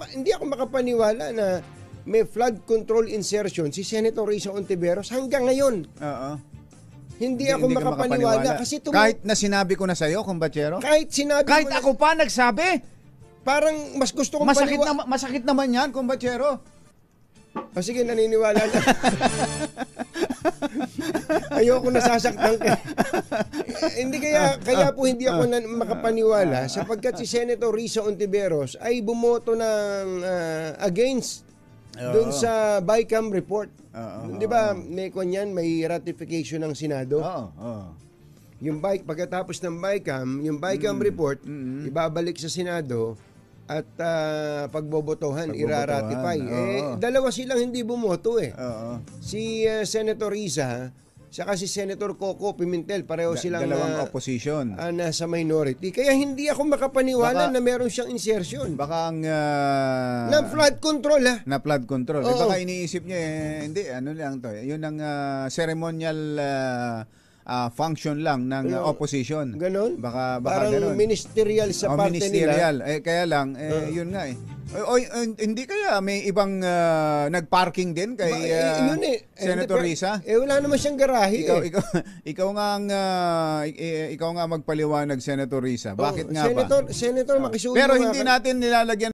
hindi ako makapaniwala na may flood control insertion si Senator Risa Hontiveros hanggang ngayon. Oo. Hindi ako makapaniwala kasi kahit na sinabi ko na sa'yo, kumbachero. Kahit sinabi kahit mo ako pa nagsabi. Parang mas gusto kong masakit naman yan, kumbachero. O sige, naniniwala na. Ayoko nasasaktan ka. Hindi kaya po hindi ako makapaniwala sapagkat si Senator Risa Hontiveros ay bumoto ng against doon sa BICAM report. Di ba, may ratification ng Senado. Yung pagkatapos ng BICAM report, ibabalik sa Senado at pagbobotohan, iraratify. Dalawa silang hindi bumoto eh. Si Senator Risa, saka si Senator Coco Pimentel, pareho silang dalawang opposition. Nasa minority. Kaya hindi ako makapaniwala na meron siyang insertion. Baka ang na flood control Na flood control. Baka iniisip niya hindi, ano lang to. Yun ang ceremonial function lang ng opposition. Ganon? Baka parang ganon. Ministerial sa parte ministerial. nila. Kaya lang, yun nga eh. Hindi kaya may ibang nagparking din kay Senator Risa? Wala naman siyang garahe. Ikaw nga magpaliwanag, Senator Risa. Bakit nga Senator, makisuyo. Pero hindi natin nilalagyan